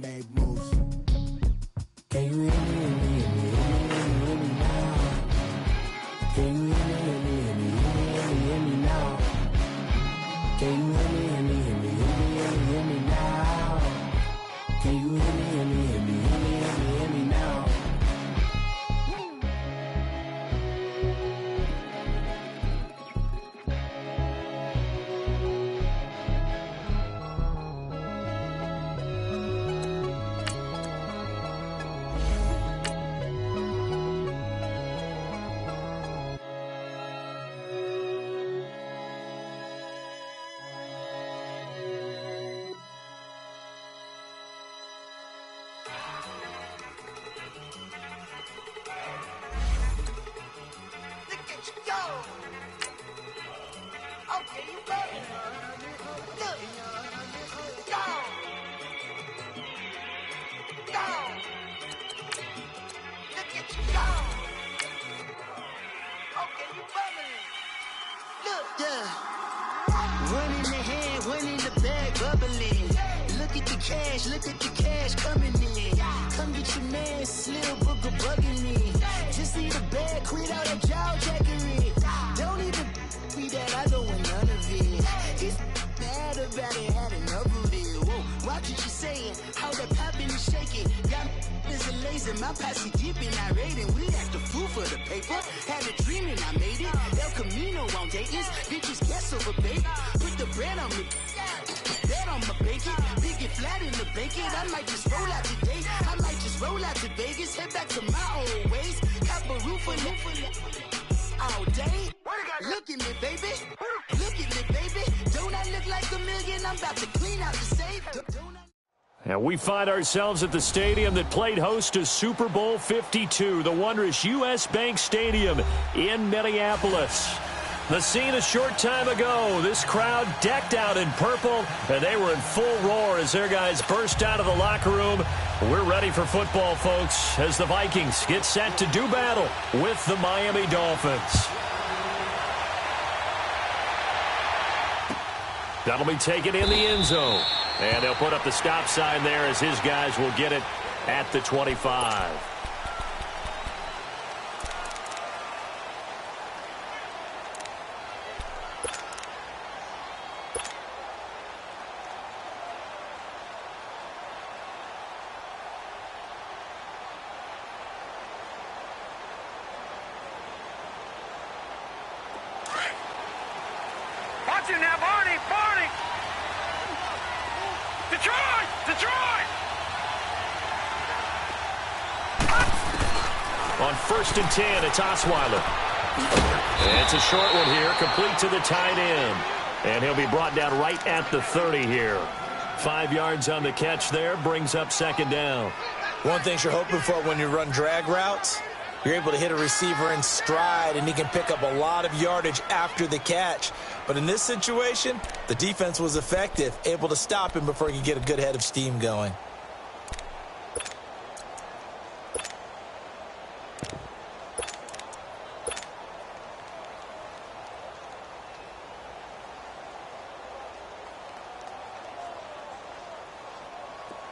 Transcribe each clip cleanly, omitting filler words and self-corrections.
Make moves. Can you hear me, hear me, hear me, hear me now? Can you hear me, hear me, hear me, hear me now? Can you hear me, hear me, hear me, hear me now? Can you hear me, hear me, hear me, hear me now? Look at the cash coming in. Come get your man, Slim Booger bugging me. Just need a bag, quit all that jaw jackery. Don't even be that, I don't want none of it. He's mad about it, had enough of it. Whoa, watch what you saying, how that poppin' and shaking. Got is a laser, my posse deep and I raiding. We act the fool for the paper. Had a dream and I made it. El Camino on Dayton's, bitches guess over bait. Put the bread on me. I'ma bake it, big it flat in the bake it. I might just roll out today. I might just roll out to Vegas, head back to my old ways. Cop a roof all day. Look at me, baby. Look at me, baby. Don't I look like $1 million? I'm about to clean out the safe. And we find ourselves at the stadium that played host to Super Bowl 52, the wondrous U.S. Bank Stadium in Minneapolis. The scene a short time ago, this crowd decked out in purple, and they were in full roar as their guys burst out of the locker room. We're ready for football, folks, as the Vikings get set to do battle with the Miami Dolphins. That'll be taken in the end zone, and they'll put up the stop sign there as his guys will get it at the 25. Now, Barney! Detroit! On 1st and 10, it's Osweiler. And it's a short one here, complete to the tight end. And he'll be brought down right at the 30 here. 5 yards on the catch there, brings up 2nd down. One thing you're hoping for when you run drag routes, you're able to hit a receiver in stride, and he can pick up a lot of yardage after the catch. But in this situation, the defense was effective, able to stop him before he could get a good head of steam going.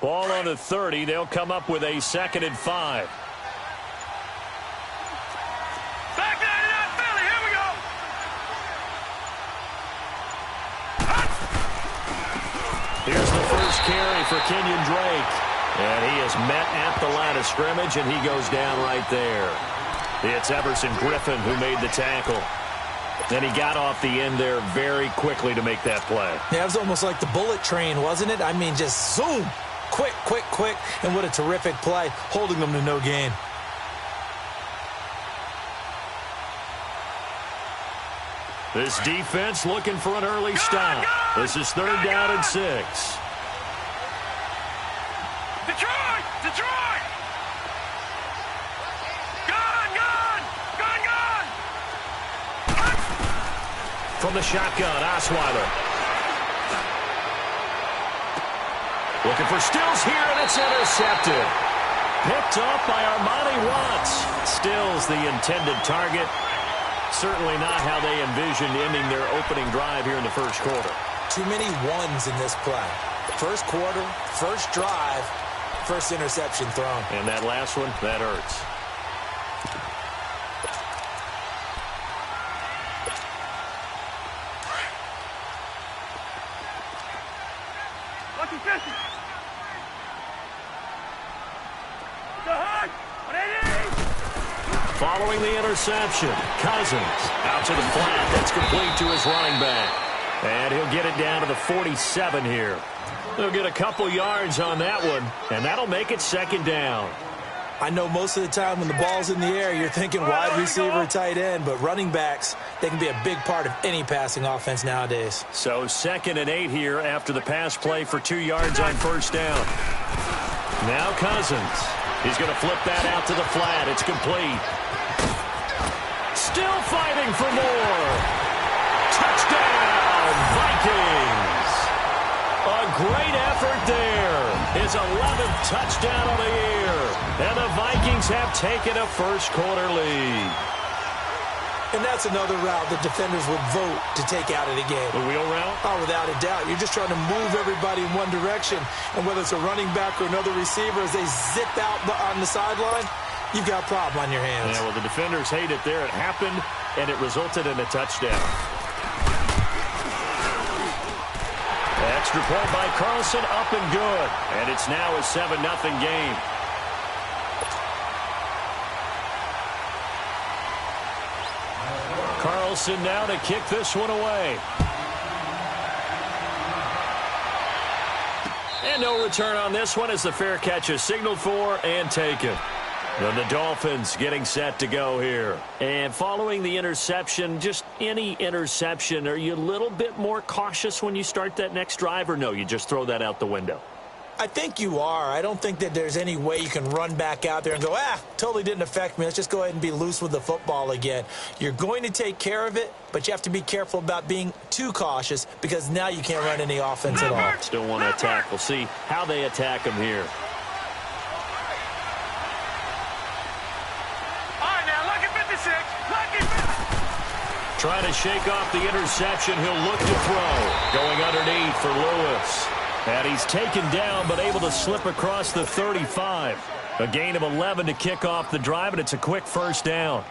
Ball on the 30. They'll come up with a 2nd and 5. Here's the first carry for Kenyon Drake. And he is met at the line of scrimmage, and he goes down right there. It's Everson Griffin who made the tackle. And he got off the end there very quickly to make that play. Yeah, it was almost like the bullet train, wasn't it? I mean, just zoom. Quick. And what a terrific play, holding them to no gain. This defense looking for an early stop. This is 3rd down and 6. Detroit! Gun! From the shotgun, Osweiler. Looking for Stills here, and it's intercepted. Picked off by Armani Watts. Stills the intended target. Certainly not how they envisioned ending their opening drive here in the first quarter. Too many ones in this play. First quarter, first drive, first interception thrown. And that last one, that hurts. Following the interception, Cousins out to the flat. That's complete to his running back. And he'll get it down to the 47 here. They'll get a couple yards on that one, and that'll make it second down. I know most of the time when the ball's in the air, you're thinking wide receiver, tight end, but running backs, they can be a big part of any passing offense nowadays. So 2nd and 8 here after the pass play for 2 yards on first down. Now Cousins. He's going to flip that out to the flat. It's complete. Still fighting for more. Touchdown, Vikings. A great effort there. His 11th touchdown of the year. And the Vikings have taken a first-quarter lead. And that's another route that defenders would vote to take out of the game. The wheel route? Oh, without a doubt. You're just trying to move everybody in one direction. And whether it's a running back or another receiver, as they zip out on the sideline, you've got a problem on your hands. Yeah, well, the defenders hate it there. It happened, and it resulted in a touchdown. Extra point by Carlson, up and good. And it's now a 7-0 game. Carlson now to kick this one away. And no return on this one as the fair catch is signaled for and taken. Then the Dolphins getting set to go here. And following the interception, just any interception, are you a little bit more cautious when you start that next drive, or no, you just throw that out the window? I think you are. I don't think that there's any way you can run back out there and go, totally didn't affect me. Let's just go ahead and be loose with the football again. You're going to take care of it, but you have to be careful about being too cautious because now you can't run any offense at all. Still want to attack. We'll see how they attack him here. Trying to shake off the interception. He'll look to throw. Going underneath for Lewis. And he's taken down, but able to slip across the 35. A gain of 11 to kick off the drive, and it's a quick first down.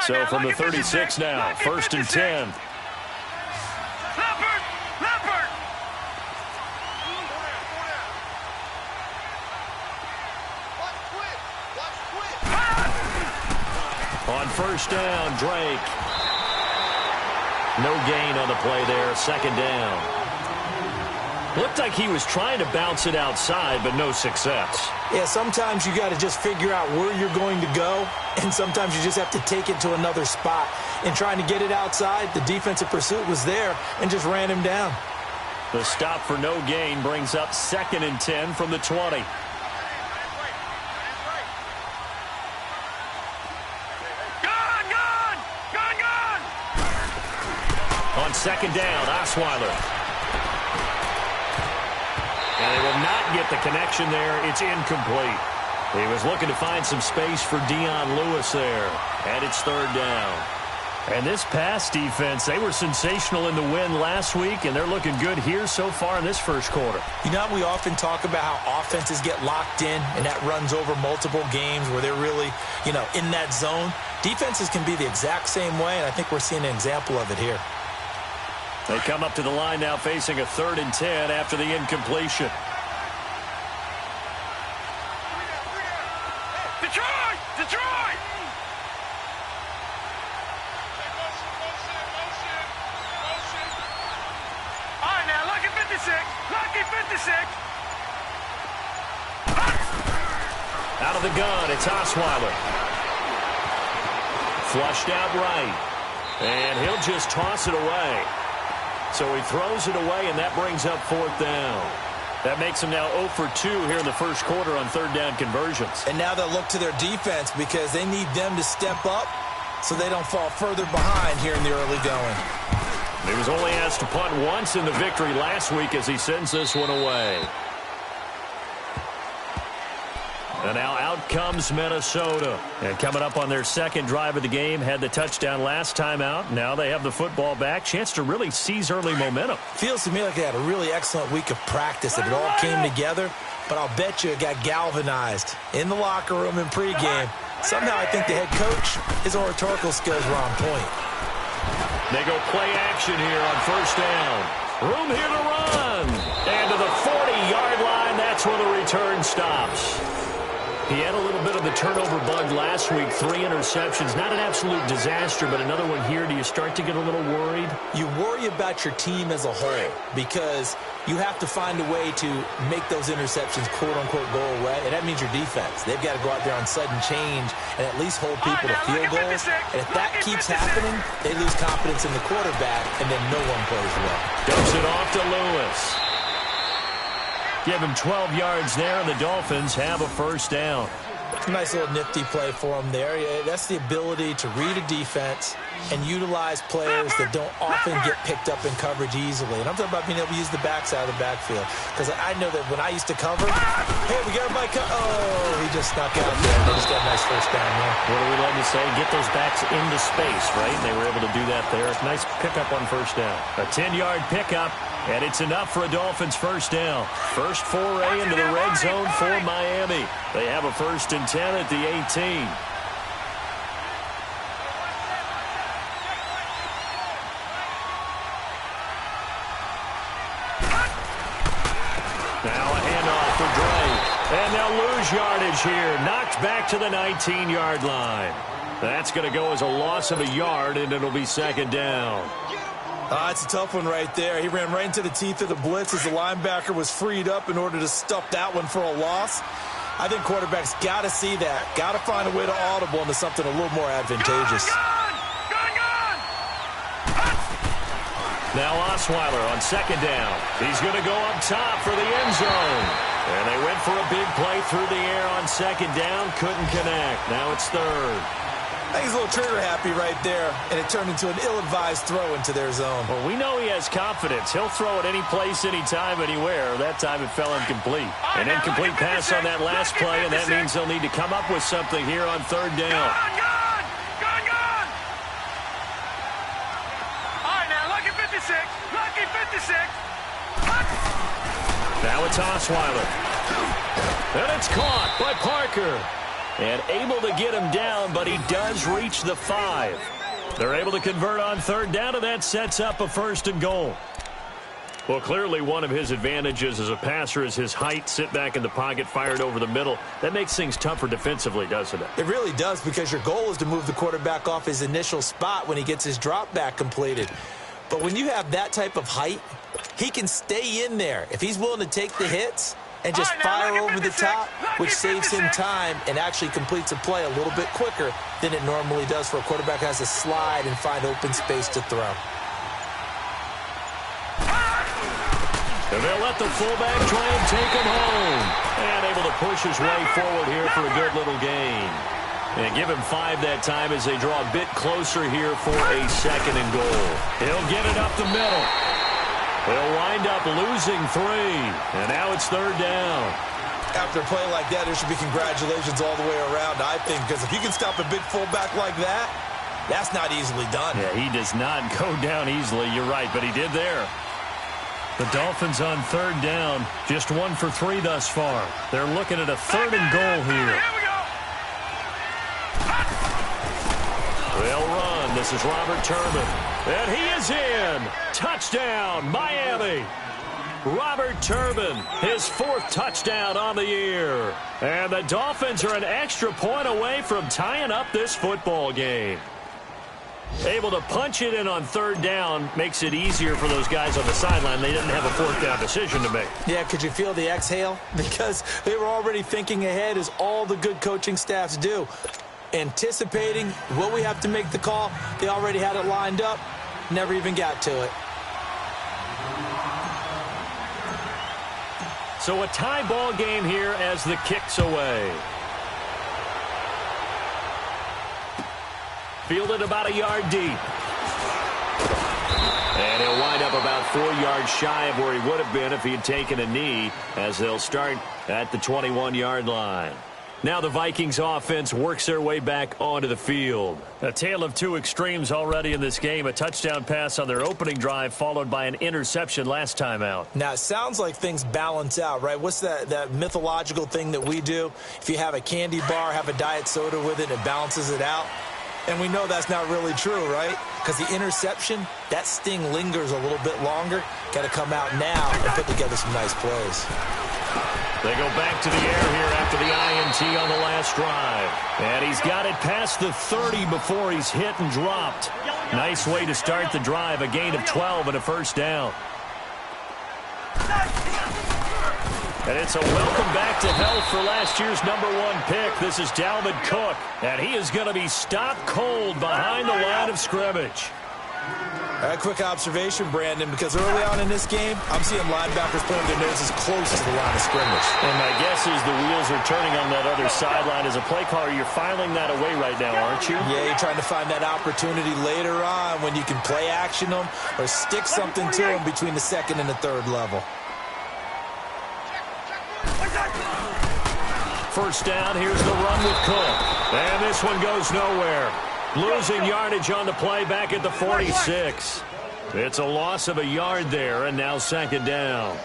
So from the 36 now, 1st and 10. On first down, Drake. No gain on the play there, 2nd down. Looked like he was trying to bounce it outside, but no success. Yeah, sometimes you got to just figure out where you're going to go, and sometimes you just have to take it to another spot. And trying to get it outside, the defensive pursuit was there and just ran him down. The stop for no gain brings up 2nd and 10 from the 20. On 2nd down, Osweiler. And they will not get the connection there. It's incomplete. He was looking to find some space for Dion Lewis there. And it's 3rd down. And this pass defense, they were sensational in the win last week, and they're looking good here so far in this first quarter. You know, we often talk about how offenses get locked in, and that runs over multiple games where they're really, in that zone. Defenses can be the exact same way, and I think we're seeing an example of it here. They come up to the line now facing a 3rd and 10 after the incompletion. Detroit! Detroit! All right, now, lucky 56. Lucky 56. Out of the gun, it's Osweiler. Flushed out right. And he'll just toss it away. So he throws it away, and that brings up 4th down. That makes him now 0 for 2 here in the first quarter on 3rd down conversions. And now they'll look to their defense because they need them to step up so they don't fall further behind here in the early going. He was only asked to punt once in the victory last week as he sends this one away. And now out comes Minnesota. And coming up on their second drive of the game, had the touchdown last time out. Now they have the football back. Chance to really seize early momentum. Feels to me like they had a really excellent week of practice. It all came together, but I'll bet you it got galvanized in the locker room in pregame. Somehow I think the head coach, his oratorical skills were on point. They go play action here on first down. Room here to run. And to the 40-yard line, that's where the return stops. He had a little bit of the turnover bug last week, 3 interceptions. Not an absolute disaster, but another one here. Do you start to get a little worried? You worry about your team as a whole because you have to find a way to make those interceptions, quote-unquote, go away, and that means your defense. They've got to go out there on sudden change and at least hold people to field goals. And if that keeps happening, they lose confidence in the quarterback, and then no one plays well. Dumps it off to Lewis. Give him 12 yards there, and the Dolphins have a first down. Nice little nifty play for him there. Yeah, that's the ability to read a defense and utilize players that don't often get picked up in coverage easily. And I'm talking about being able to use the backside of the backfield. Because I know that when I used to cover, hey, we got Mike. Oh, he just snuck out there. They just got a nice first down there. What do we love to say? Get those backs into space, right? They were able to do that there. Nice pickup on first down. A 10-yard pickup. And it's enough for a Dolphins first down. First foray into the red zone for Miami. They have a 1st and 10 at the 18. Now a handoff for Dre. And they'll lose yardage here. Knocked back to the 19-yard line. That's going to go as a loss of a yard, and it'll be 2nd down. It's a tough one right there. He ran right into the teeth of the blitz as the linebacker was freed up in order to stuff that one for a loss. I think quarterbacks got to see that. Got to find a way to audible into something a little more advantageous. Now Osweiler on 2nd down. He's going to go up top for the end zone. And they went for a big play through the air on 2nd down. Couldn't connect. Now it's 3rd. I think he's a little trigger happy right there, and it turned into an ill-advised throw into their zone. Well, we know he has confidence. He'll throw it any place, anytime, anywhere. That time it fell incomplete. An incomplete pass on that last play, and that means they'll need to come up with something here on 3rd down. Gone! All right, now, lucky 56. Lucky 56. Now it's Osweiler. And it's caught by Parker. And able to get him down, but he does reach the 5. They're able to convert on 3rd down, and that sets up a 1st and goal. Well, clearly one of his advantages as a passer is his height. Sit back in the pocket, fired over the middle. That makes things tougher defensively, doesn't it? It really does, because your goal is to move the quarterback off his initial spot when he gets his drop back completed. But when you have that type of height, he can stay in there. If he's willing to take the hits and just fire over the top, which saves him time and actually completes a play a little bit quicker than it normally does for a quarterback who has to slide and find open space to throw. And they'll let the fullback try and take him home. And able to push his way forward here for a good little gain. And give him 5 that time as they draw a bit closer here for a 2nd and goal. He'll get it up the middle. They'll wind up losing 3. And now it's 3rd down. After a play like that, there should be congratulations all the way around, I think, because if you can stop a big fullback like that, that's not easily done. Yeah, he does not go down easily. You're right, but he did there. The Dolphins on 3rd down, just 1 for 3 thus far. They're looking at a 3rd and goal here. Here we go. They'll run. This is Robert Turbin. And he is in. Touchdown, Miami. Robert Turbin, his 4th touchdown on the year. And the Dolphins are an extra point away from tying up this football game. Able to punch it in on 3rd down makes it easier for those guys on the sideline. They didn't have a 4th down decision to make. Yeah, could you feel the exhale? Because they were already thinking ahead, as all the good coaching staffs do. Anticipating what we have to make the call. They already had it lined up. Never even got to it. So a tie ball game here as the kick's away. Fielded about a yard deep. And he'll wind up about 4 yards shy of where he would have been if he had taken a knee, as they'll start at the 21-yard line. Now the Vikings offense works their way back onto the field. A tale of two extremes already in this game. A touchdown pass on their opening drive followed by an interception last time out. Now, it sounds like things balance out, right? What's that mythological thing that we do? If you have a candy bar, have a diet soda with it, it balances it out. And we know that's not really true, right? Because the interception, that sting lingers a little bit longer. Got to come out now and put together some nice plays. They go back to the air here after the INT on the last drive. And he's got it past the 30 before he's hit and dropped. Nice way to start the drive, a gain of 12 and a first down. And it's a welcome back to health for last year's #1 pick. This is Dalvin Cook, and he is going to be stopped cold behind the line of scrimmage. A quick observation, Brandon, because early on in this game, I'm seeing linebackers putting their noses close to the line of scrimmage. And my guess is the wheels are turning on that other sideline. As a play caller, you're filing that away right now, aren't you? Yeah, you're trying to find that opportunity later on when you can play action them or stick something to them between the second and the third level. First down, here's the run with Cook. And this one goes nowhere. Losing yardage on the play back at the 46. It's a loss of a yard there, and now second down.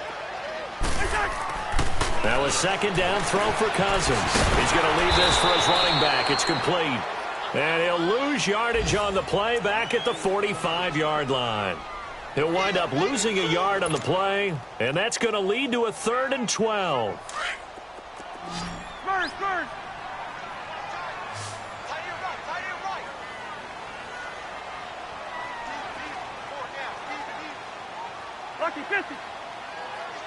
Now a second down throw for Cousins. He's going to leave this for his running back. It's complete. And he'll lose yardage on the play back at the 45-yard line. He'll wind up losing a yard on the play, and that's going to lead to a 3rd and 12. Spurs. Lucky 50.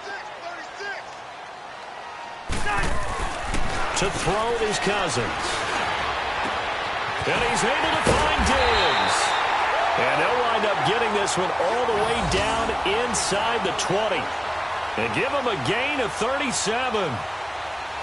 36. To throw is Cousins. And he's able to find Diggs. And they'll wind up getting this one all the way down inside the 20. And give him a gain of 37.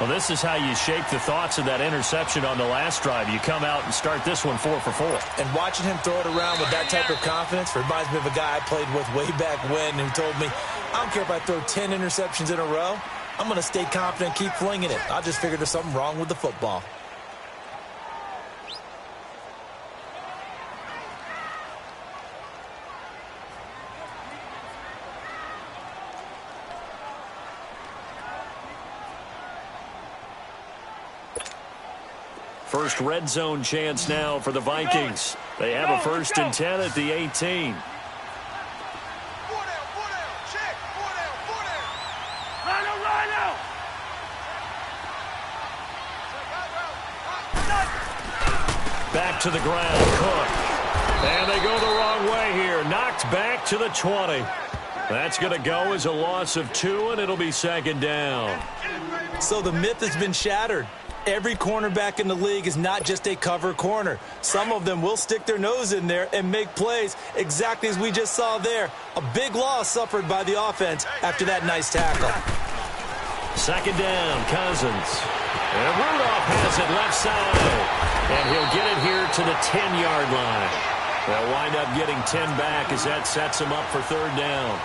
Well, this is how you shape the thoughts of that interception on the last drive. You come out and start this one 4 for 4. And watching him throw it around with that type of confidence reminds me of a guy I played with way back when who told me, I don't care if I throw 10 interceptions in a row. I'm going to stay confident and keep flinging it. I just figured there's something wrong with the football. First red zone chance now for the Vikings. They have a 1st and 10 at the 18. 4 down. Check. 4 down. Rhino. Back to the ground, Cook. And they go the wrong way here. Knocked back to the 20. That's going to go as a loss of 2, and it'll be 2nd down. So the myth has been shattered. Every cornerback in the league is not just a cover corner. Some of them will stick their nose in there and make plays exactly as we just saw there. A big loss suffered by the offense after that nice tackle. 2nd down, Cousins. And Rudolph has it left side. And he'll get it here to the 10-yard line. They'll wind up getting 10 back as that sets him up for 3rd down.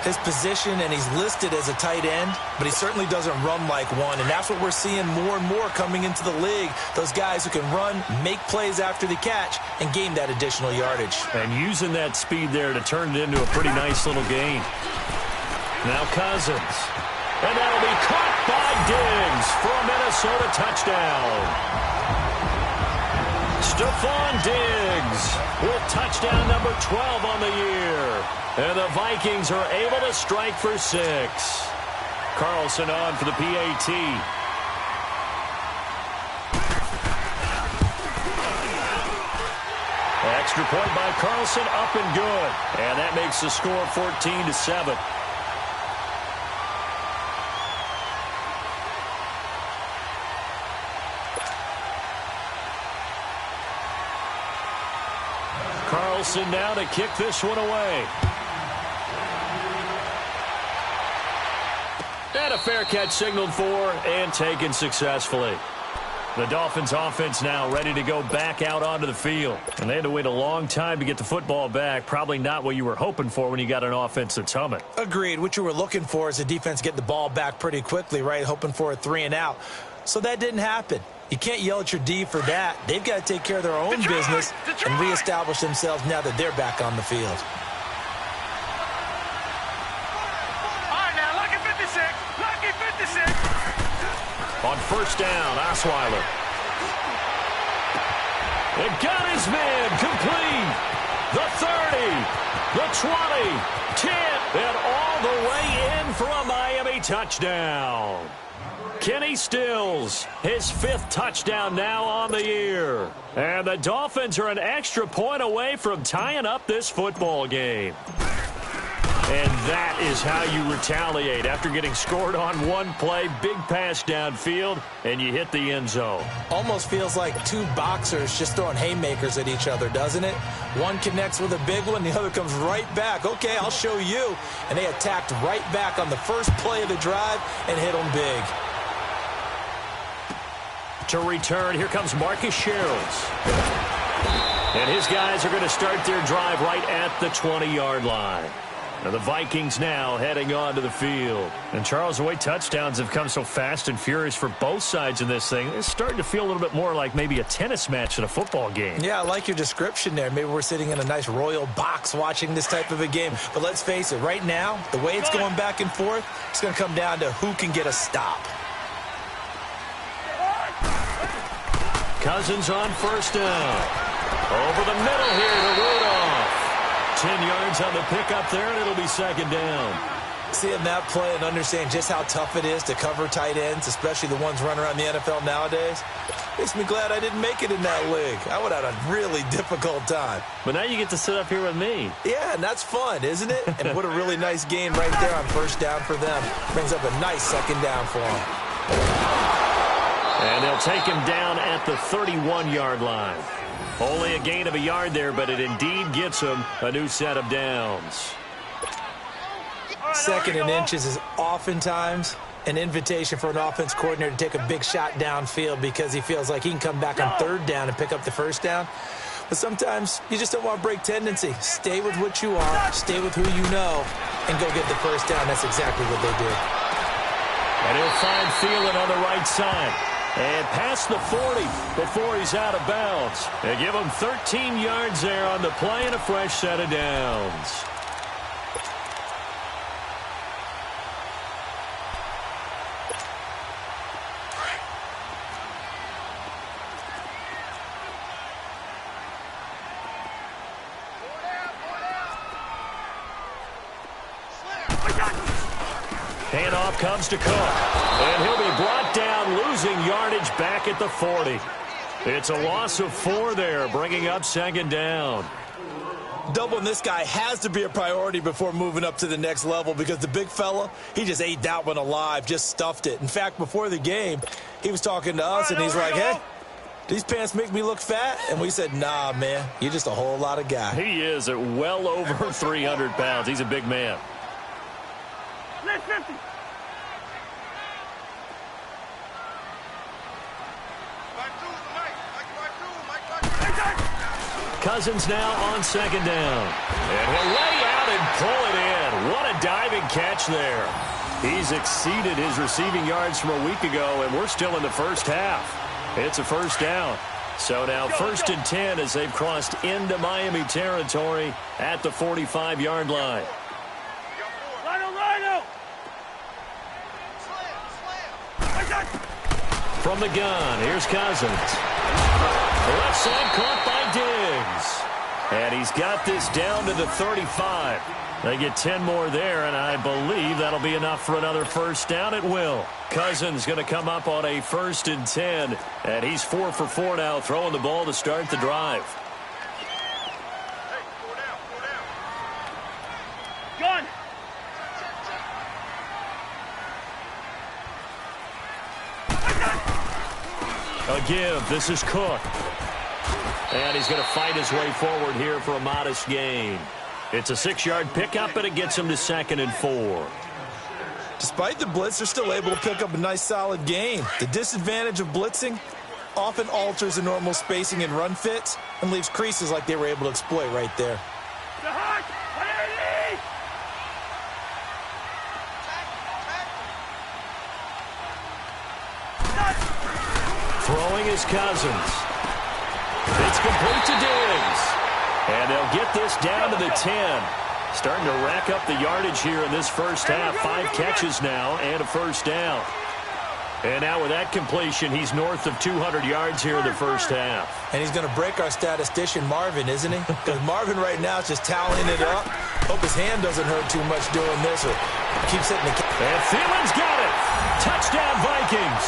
His position, and he's listed as a tight end, but he certainly doesn't run like one, and that's what we're seeing more and more coming into the league. Those guys who can run, make plays after the catch, and gain that additional yardage. And using that speed there to turn it into a pretty nice little gain. Now Cousins. And that'll be caught by Diggs for a Minnesota touchdown. Stephon Diggs with touchdown number 12 on the year. And the Vikings are able to strike for 6. Carlson on for the PAT. Extra point by Carlson, up and good. And that makes the score 14-7. Carlson now to kick this one away. And a fair catch signaled for and taken successfully. The Dolphins offense now ready to go back out onto the field. And they had to wait a long time to get the football back. Probably not what you were hoping for when you got an offense that's humming. Agreed. What you were looking for is the defense get the ball back pretty quickly, right? Hoping for a 3 and out. So that didn't happen. You can't yell at your D for that. They've got to take care of their own business and reestablish themselves now that they're back on the field. All right, now, lucky 56. Lucky 56. On first down, Osweiler. It got his man complete. The 30, the 20, 10, and all the way in for a Miami touchdown. Kenny Stills, his 5th touchdown now on the year. And the Dolphins are an extra point away from tying up this football game. And that is how you retaliate after getting scored on one play, big pass downfield, and you hit the end zone. Almost feels like two boxers just throwing haymakers at each other, doesn't it? One connects with a big one, the other comes right back. Okay, I'll show you. And they attacked right back on the first play of the drive and hit them big. To return, here comes Marcus Sherrills. And his guys are going to start their drive right at the 20-yard line. Now the Vikings now heading onto the field. And Charles, the way touchdowns have come so fast and furious for both sides in this thing, it's starting to feel a little bit more like maybe a tennis match than a football game. Yeah, I like your description there. Maybe we're sitting in a nice royal box watching this type of a game. But let's face it, right now, the way it's going back and forth, it's going to come down to who can get a stop. Cousins on first down. Over the middle here to Rudolph. 10 yards on the pickup there, and it'll be second down. Seeing that play and understanding just how tough it is to cover tight ends, especially the ones running around the NFL nowadays, makes me glad I didn't make it in that league. I would have had a really difficult time. But now you get to sit up here with me. Yeah, and that's fun, isn't it? And what a really nice game right there on first down for them. Brings up a nice second down for them. And they'll take him down at the 31-yard line. Only a gain of a yard there, but it indeed gets him a new set of downs. Second and inches is oftentimes an invitation for an offense coordinator to take a big shot downfield because he feels like he can come back on third down and pick up the first down. But sometimes you just don't want to break tendency. Stay with what you are, stay with who you know, and go get the first down. That's exactly what they did. And he'll find Thielen on the right side. And past the 40 before he's out of bounds. They give him 13 yards there on the play and a fresh set of downs. Handoff comes to Cook. And he'll be brought down, losing yardage back at the 40. It's a loss of 4 there, bringing up second down. Doubling this guy has to be a priority before moving up to the next level because the big fella, he just ate that one alive, just stuffed it. In fact, before the game, he was talking to us, and he's like, hey, these pants make me look fat? And we said, nah, man, you're just a whole lot of guy. He is at well over 300 pounds. He's a big man. Let's 50. Cousins now on second down. And he'll lay out and pull it in. What a diving catch there. He's exceeded his receiving yards from a week ago, and we're still in the first half. It's a first down. So now first and 10 as they've crossed into Miami territory at the 45-yard line. From the gun, here's Cousins. Left side caught by Diggs. And he's got this down to the 35. They get 10 more there, and I believe that'll be enough for another first down. It will. Cousins going to come up on a first and 10, and he's 4 for 4 now, throwing the ball to start the drive. Gun. A give. This is Cook. And he's going to fight his way forward here for a modest gain. It's a 6-yard pickup, and it gets him to second and 4. Despite the blitz, they're still able to pick up a nice, solid gain. The disadvantage of blitzing often alters the normal spacing and run fits and leaves creases like they were able to exploit right there. is Cousins. It's complete to Diggs. And they'll get this down to the 10. Starting to rack up the yardage here in this first half. 5 catches now and a first down. And now with that completion, he's north of 200 yards here in the first half. And he's going to break our statistician Marvin, isn't he? Because Marvin right now is just toweling it up. Hope his hand doesn't hurt too much doing this. Or keeps hitting the... And Thielen's got it. Touchdown, Vikings.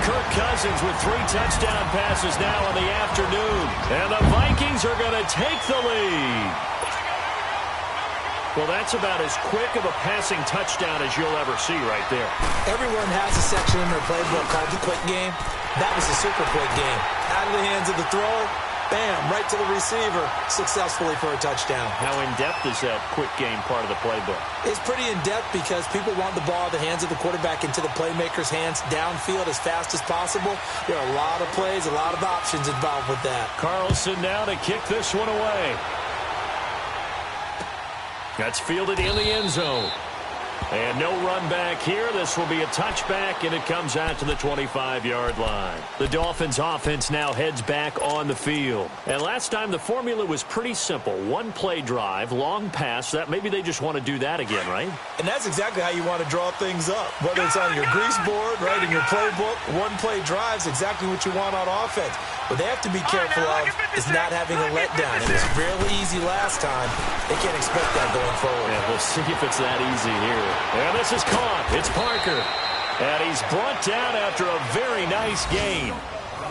Kirk Cousins with 3 touchdown passes now in the afternoon. And the Vikings are going to take the lead. Well, that's about as quick of a passing touchdown as you'll ever see right there. Everyone has a section in their playbook called the quick game. That was a super quick game. Out of the hands of the thrower, bam, right to the receiver, successfully for a touchdown. How in-depth is that quick game part of the playbook? It's pretty in-depth because people want the ball in the hands of the quarterback into the playmaker's hands downfield as fast as possible. There are a lot of plays, a lot of options involved with that. Carlson now to kick this one away. That's fielded in the end zone. And no run back here. This will be a touchback, and it comes out to the 25-yard line. The Dolphins' offense now heads back on the field. And last time, the formula was pretty simple. 1-play drive, long pass. That maybe they just want to do that again, right? And that's exactly how you want to draw things up. Whether it's on your grease board, right, in your playbook, 1-play drive is exactly what you want on offense. What they have to be careful of is not having a letdown. It was really easy last time. They can't expect that going forward. Yeah, we'll see if it's that easy here. And this is caught. It's Parker. And he's brought down after a very nice gain.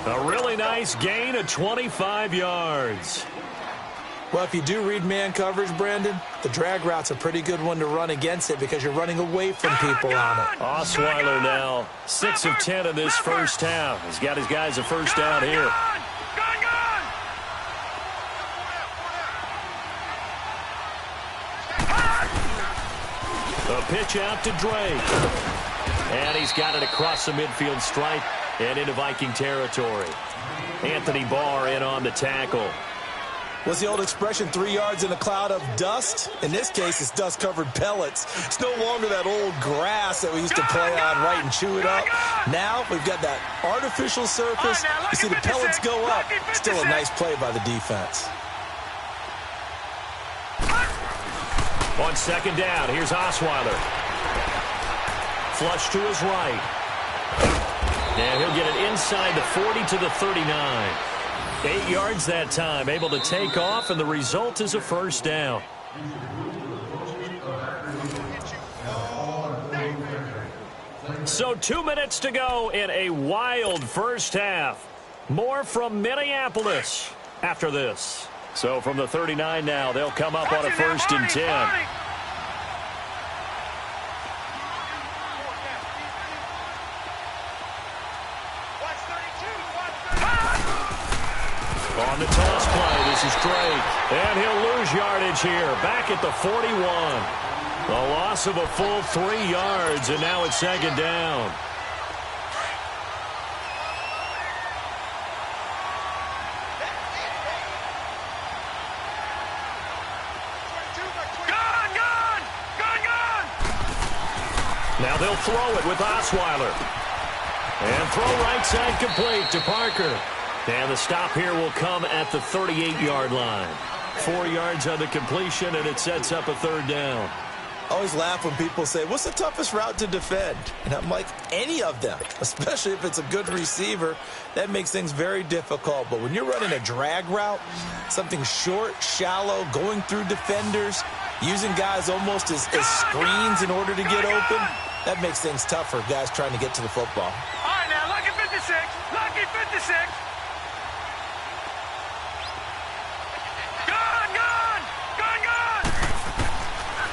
A really nice gain of 25 yards. Well, if you do read man coverage, Brandon, the drag route's a pretty good one to run against it because you're running away from people on it. Osweiler now 6 of 10 in this first half. He's got his guys a first down here. A pitch out to Drake. And he's got it across the midfield stripe and into Viking territory. Anthony Barr in on the tackle. What's the old expression, 3 yards in a cloud of dust? In this case, it's dust-covered pellets. It's no longer that old grass that we used to play on, right, and chew it up. Now we've got that artificial surface. You see the pellets go up. Still a nice play by the defense. On second down, here's Osweiler. Flush to his right. And he'll get it inside the 40 to the 39. 8 yards that time, able to take off, and the result is a first down. So 2 minutes to go in a wild first half. More from Minneapolis after this. So from the 39 now, they'll come up on a 1st and 10. On the toss play, this is Drake. And he'll lose yardage here, back at the 41. A loss of a full 3 yards, and now it's second down. Now they'll throw it with Osweiler. And throw right side complete to Parker. And the stop here will come at the 38-yard line. 4 yards on the completion, and it sets up a 3rd down. I always laugh when people say, what's the toughest route to defend? And I'm like, any of them, especially if it's a good receiver. That makes things very difficult. But when you're running a drag route, something short, shallow, going through defenders, using guys almost as screens in order to get open, that makes things tough for guys trying to get to the football. All right, now, lucky 56. Lucky 56.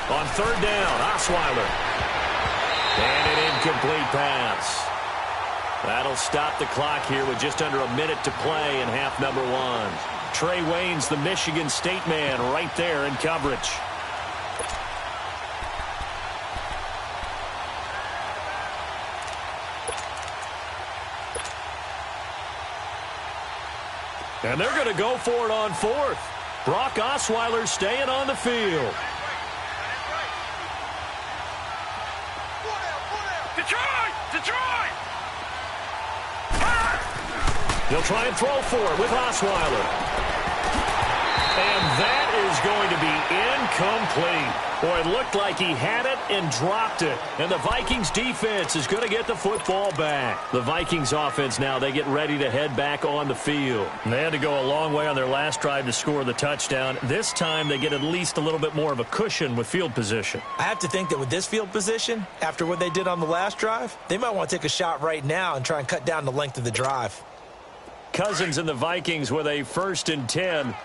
On 3rd down, Osweiler. And an incomplete pass. That'll stop the clock here with just under a minute to play in half number 1. Trey Wayne's the Michigan State man right there in coverage. And they're going to go for it on 4th. Brock Osweiler staying on the field. Detroit! Detroit! He'll try and throw for it with Osweiler. And that is going to be incomplete. Boy, it looked like he had it and dropped it. And the Vikings defense is going to get the football back. The Vikings offense now, they get ready to head back on the field. And they had to go a long way on their last drive to score the touchdown. This time they get at least a little bit more of a cushion with field position. I have to think that with this field position, after what they did on the last drive, they might want to take a shot right now and try and cut down the length of the drive. Cousins and the Vikings with a 1st and 10.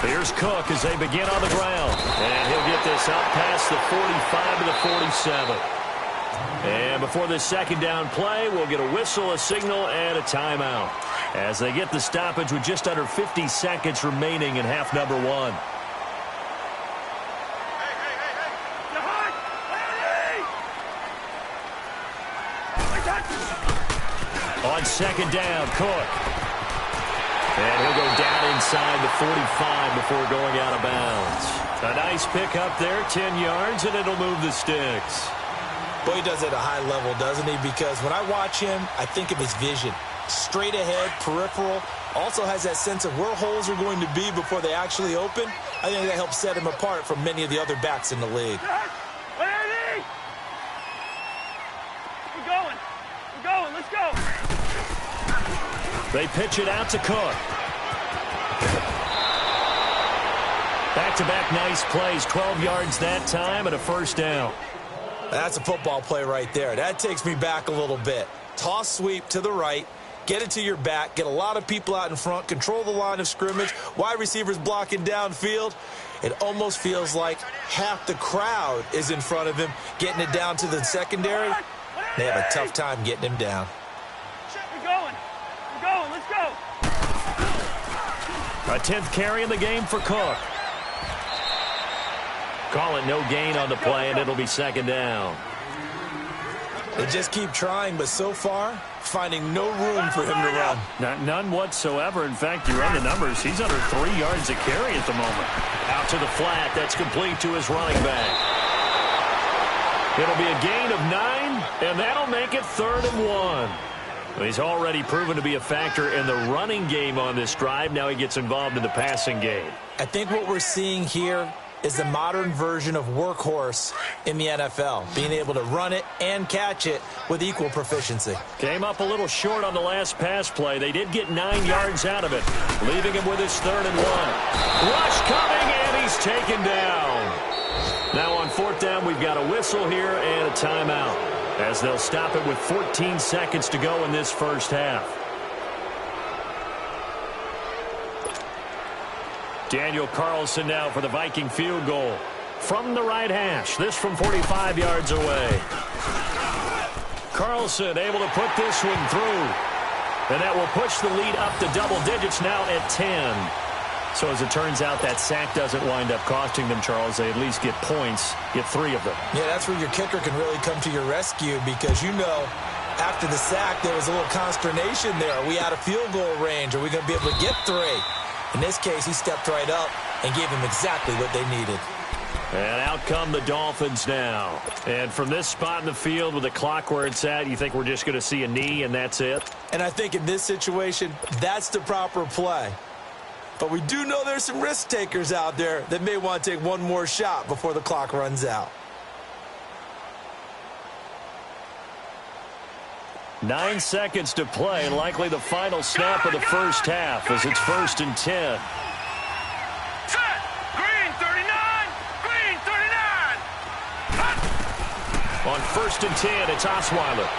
Here's Cook as they begin on the ground. And he'll get this up past the 45 to the 47. And before this second down play, we'll get a whistle, a signal, and a timeout as they get the stoppage with just under 50 seconds remaining in half number 1. On second down, Cook. And he'll go down inside the 45 before going out of bounds. A nice pickup there, 10 yards, and it'll move the sticks. Boy, he does it at a high level, doesn't he? Because when I watch him, I think of his vision. Straight ahead, peripheral, also has that sense of where holes are going to be before they actually open. I think that helps set him apart from many of the other backs in the league. We're going, let's go. They pitch it out to Cook. Back-to-back nice plays, 12 yards that time and a 1st down. That's a football play right there. That takes me back a little bit. Toss sweep to the right, get it to your back, get a lot of people out in front, control the line of scrimmage, wide receivers blocking downfield. It almost feels like half the crowd is in front of him, getting it down to the secondary. They have a tough time getting him down. We're going, let's go. A 10th carry in the game for Cook. Call it no gain on the play, and it'll be 2nd down. They just keep trying, but so far, finding no room for him to run. None whatsoever. In fact, you run the numbers. He's under 3 yards a carry at the moment. Out to the flat. That's complete to his running back. It'll be a gain of 9, and that'll make it 3rd and 1. He's already proven to be a factor in the running game on this drive. Now he gets involved in the passing game. I think what we're seeing here is the modern version of workhorse in the NFL, being able to run it and catch it with equal proficiency. Came up a little short on the last pass play. They did get 9 yards out of it, leaving him with his 3rd and 1. Rush coming, and he's taken down. Now on 4th down, we've got a whistle here and a timeout, as they'll stop it with 14 seconds to go in this first half. Daniel Carlson now for the Viking field goal from the right hash. This from 45 yards away. Carlson able to put this one through. And that will push the lead up to double digits now at 10. So as it turns out, that sack doesn't wind up costing them, Charles. They at least get points, get 3 of them. Yeah, that's where your kicker can really come to your rescue, because you know after the sack there was a little consternation there. Are we out of field goal range? Are we going to be able to get 3? In this case, he stepped right up and gave them exactly what they needed. And out come the Dolphins now. And from this spot in the field with the clock where it's at, you think we're just going to see a knee and that's it? And I think in this situation, that's the proper play. But we do know there's some risk takers out there that may want to take one more shot before the clock runs out. 9 seconds to play, likely the final snap of the first half as it's 1st and 10. Set! Green 39! Green 39! Hot! On 1st and 10, it's Osweiler.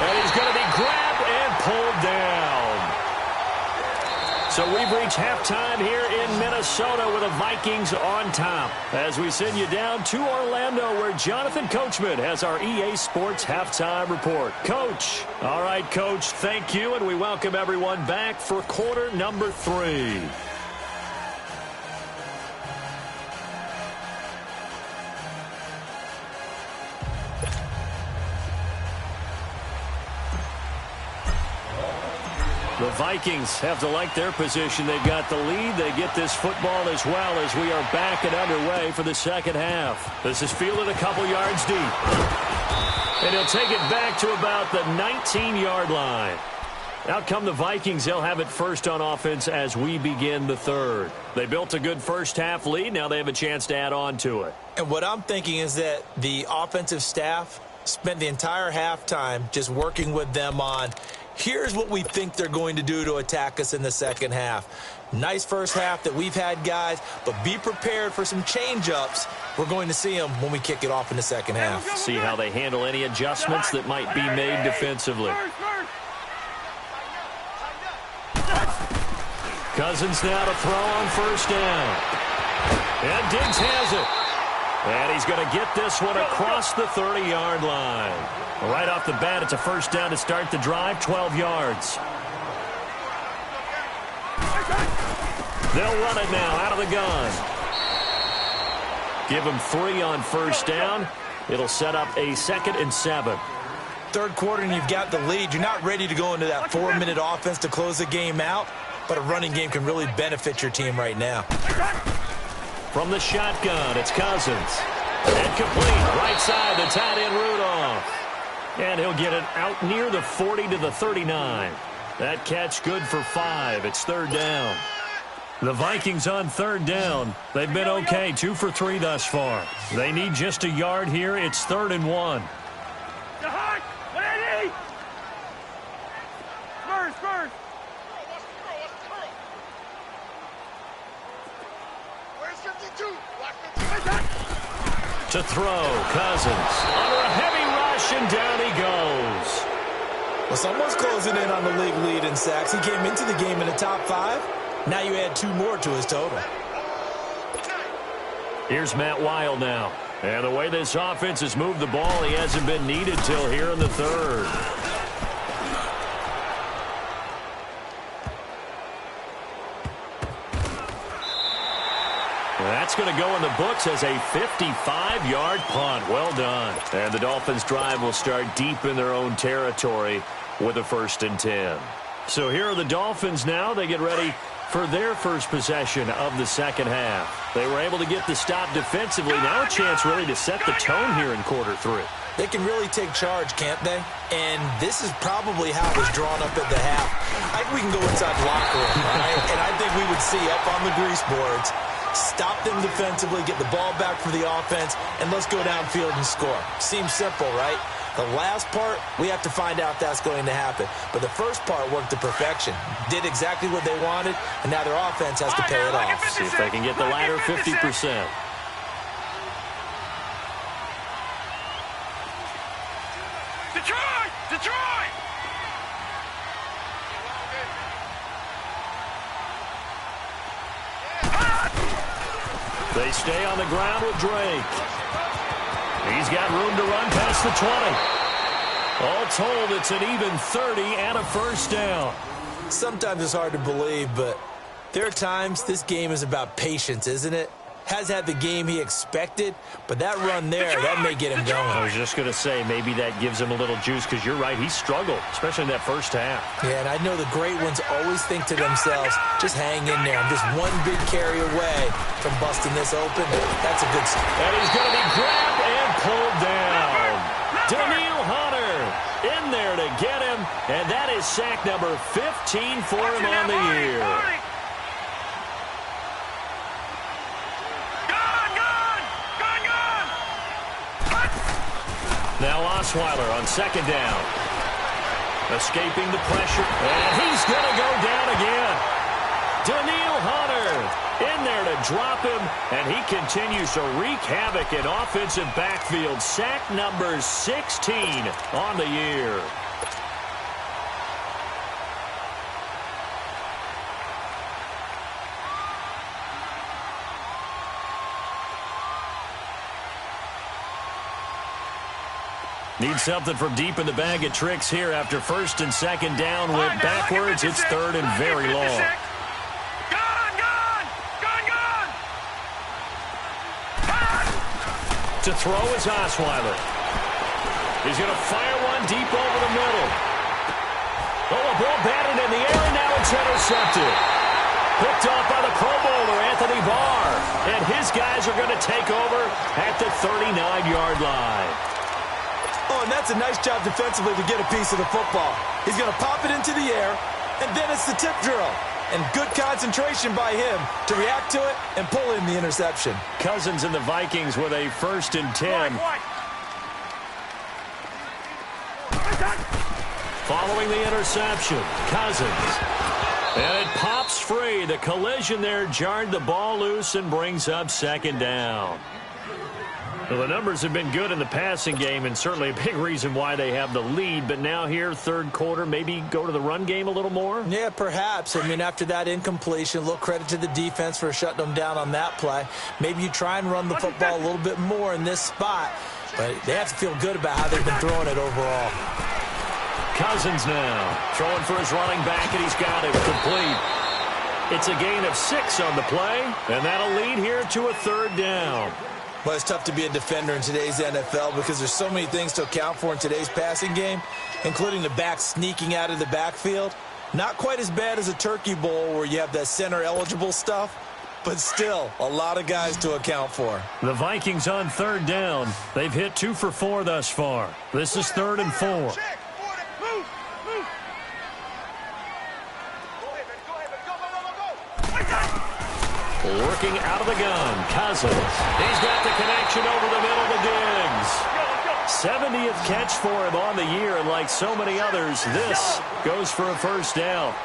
And he's going to be grabbed and pulled down. So we've reached halftime here in Minnesota with the Vikings on top as we send you down to Orlando where Jonathan Coachman has our EA Sports halftime report. Coach. All right, Coach, thank you, and we welcome everyone back for quarter number 3. The Vikings have to like their position. They've got the lead. They get this football as well as we are back and underway for the second half. This is fielded a couple yards deep. And he'll take it back to about the 19-yard line. Out come the Vikings. They'll have it first on offense as we begin the third. They built a good first-half lead. Now they have a chance to add on to it. And what I'm thinking is that the offensive staff spent the entire halftime just working with them on, here's what we think they're going to do to attack us in the second half. Nice first half that we've had, guys, but be prepared for some change-ups. We're going to see them when we kick it off in the second half. See how they handle any adjustments that might be made defensively. Cousins now to throw on first down. And Diggs has it. And he's going to get this one across the 30-yard line. Right off the bat, it's a first down to start the drive, 12 yards. They'll run it now out of the gun. Give him 3 on first down. It'll set up a 2nd and 7. Third quarter and you've got the lead. You're not ready to go into that 4-minute offense to close the game out, but a running game can really benefit your team right now. From the shotgun, it's Cousins. And complete. Right side, the tight end Rudolph. And he'll get it out near the 40 to the 39. That catch good for 5. It's third down. The Vikings on third down. They've been okay, 2 for 3 thus far. They need just a yard here. It's 3rd and 1. To throw, Cousins. Under a heavy rush, and down he goes. Well, someone's closing in on the league lead in sacks. He came into the game in the top 5. Now you add 2 more to his total. Here's Matt Wild now. And the way this offense has moved the ball, he hasn't been needed till here in the third. That's going to go in the books as a 55-yard punt. Well done. And the Dolphins' drive will start deep in their own territory with a 1st and 10. So here are the Dolphins now. They get ready for their first possession of the second half. They were able to get the stop defensively. Now a chance really to set the tone here in quarter 3. They can really take charge, can't they? And this is probably how it was drawn up at the half. I think we can go inside the locker room, right? And I think we would see up on the grease boards, stop them defensively, get the ball back for the offense, and let's go downfield and score. Seems simple, right? The last part, we have to find out if that's going to happen. But the first part worked to perfection. Did exactly what they wanted, and now their offense has to pay it off. See if they can get the latter 50%. Detroit! Detroit! They stay on the ground with Drake. He's got room to run past the 20. All told, it's an even 30 and a first down. Sometimes it's hard to believe, but there are times this game is about patience, isn't it? Has had the game he expected, but that run there, that may get him going. I was just going to say, maybe that gives him a little juice, because you're right, he struggled, especially in that first half. Yeah, and I know the great ones always think to themselves, just hang in there. I'm just one big carry away from busting this open. That's a good start. And he's going to be grabbed and pulled down. Daniil Hunter in there to get him, and that is sack number 15 for him on the year. Now Osweiler on second down. Escaping the pressure. And he's going to go down again. Daniil Hunter in there to drop him. And he continues to wreak havoc in offensive backfield. Sack number 16 on the year. Need something from deep in the bag of tricks here after first and second down. Went backwards. It's third and very long. To throw is Osweiler. He's going to fire one deep over the middle. Oh, a ball batted in the air, and it's intercepted. Picked off by the Pro Bowler, Anthony Barr. And his guys are going to take over at the 39-yard line. Oh, and that's a nice job defensively to get a piece of the football. He's going to pop it into the air, and then it's the tip drill. And good concentration by him to react to it and pull in the interception. Cousins and the Vikings with a 1st and 10. Following the interception, Cousins. And it pops free. The collision there jarred the ball loose and brings up 2nd down. Well, the numbers have been good in the passing game and certainly a big reason why they have the lead. But now here, 3rd quarter, maybe go to the run game a little more? Yeah, perhaps. I mean, after that incompletion, a little credit to the defense for shutting them down on that play. Maybe you try and run the football a little bit more in this spot. But they have to feel good about how they've been throwing it overall. Cousins now throwing for his running back, and he's got it complete. It's a gain of 6 on the play, and that'll lead here to a 3rd down. Well, it's tough to be a defender in today's NFL because there's so many things to account for in today's passing game, including the back sneaking out of the backfield. Not quite as bad as a turkey bowl where you have that center-eligible stuff, but still a lot of guys to account for. The Vikings on 3rd down. They've hit 2 for 4 thus far. This is 3rd and 4. Working out of the gun, Cousins. He's got the connection over the middle to Diggs. 70th catch for him on the year, and like so many others, this goes for a 1st down.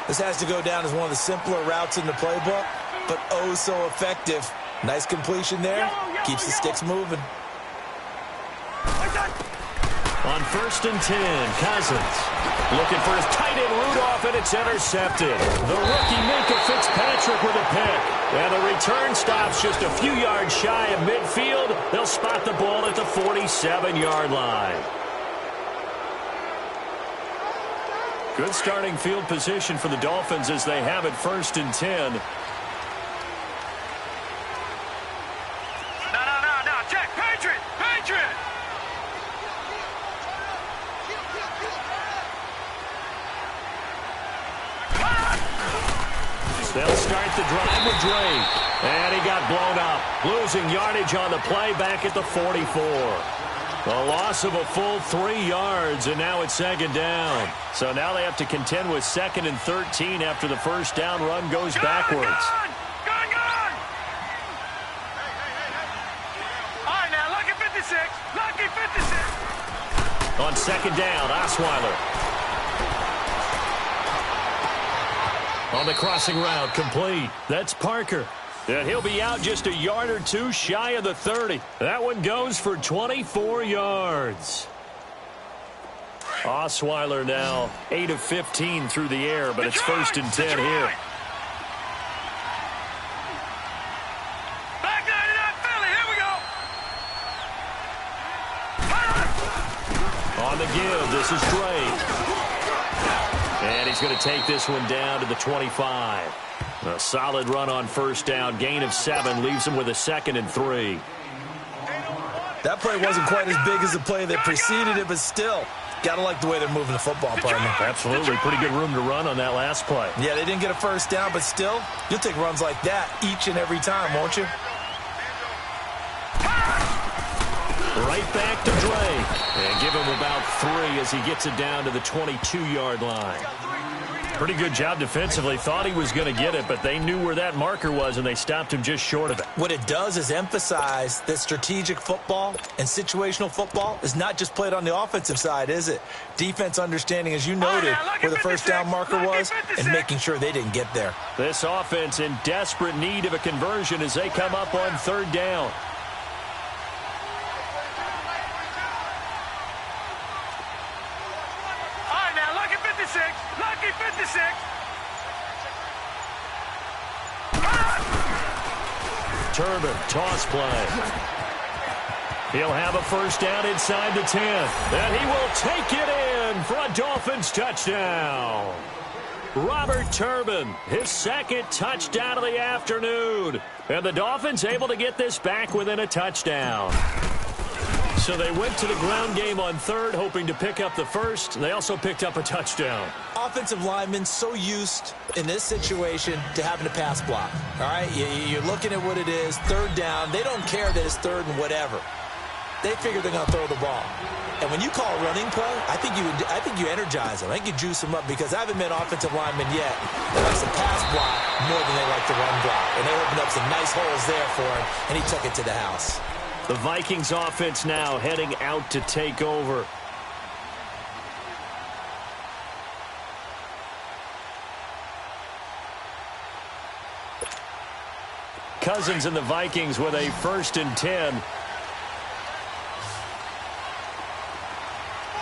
This has to go down as one of the simpler routes in the playbook, but oh so effective. Nice completion there. Keeps the sticks moving. On 1st and 10, Cousins looking for his tight end Rudolph, and it's intercepted. The rookie Minka Fitzpatrick with a pick. And the return stops just a few yards shy of midfield. They'll spot the ball at the 47-yard line. Good starting field position for the Dolphins as they have it 1st and 10. No, check, Patriot! They'll start the drive with Drake. And he got blown up. Losing yardage on the play back at the 44. A loss of a full 3 yards, and now it's 2nd down. So now they have to contend with 2nd and 13 after the 1st down run goes backwards. Gone! All right, now, lucky 56. Lucky 56. On 2nd down, Osweiler. On the crossing route, complete. That's Parker. And he'll be out just a yard or 2 shy of the 30. That one goes for 24 yards. Osweiler now 8 of 15 through the air, but it's 1st and 10 here. Back 99 Philly, here we go. On the give, this is Drake. And he's going to take this one down to the 25. A solid run on 1st down. Gain of 7 leaves him with a 2nd and 3. That play wasn't quite as big as the play that preceded it, but still, got to like the way they're moving the football, partner. Absolutely. Pretty good room to run on that last play. Yeah, they didn't get a 1st down, but still, you'll take runs like that each and every time, won't you? Right back to Drake. And give him about 3 as he gets it down to the 22-yard line. Pretty good job defensively. Thought he was going to get it, but they knew where that marker was, and they stopped him just short of it. What it does is emphasize that strategic football and situational football is not just played on the offensive side, is it? Defense understanding, as you noted, where the 1st down marker was and making sure they didn't get there. This offense in desperate need of a conversion as they come up on 3rd down. Lucky 56. Turbin, toss play. He'll have a 1st down inside the 10. And he will take it in for a Dolphins touchdown. Robert Turbin, his 2nd touchdown of the afternoon. And the Dolphins able to get this back within a touchdown. So they went to the ground game on third, hoping to pick up the first. They also picked up a touchdown. Offensive linemen so used in this situation to having to pass block. All right, you're looking at what it is, third down. They don't care that it's third and whatever. They figure they're going to throw the ball. And when you call a running play, I think you energize them. I think you juice them up, because I haven't met offensive linemen yet that likes to pass block more than they like to run block. And they opened up some nice holes there for him, and he took it to the house. The Vikings offense now heading out to take over. Cousins and the Vikings with a 1st and 10.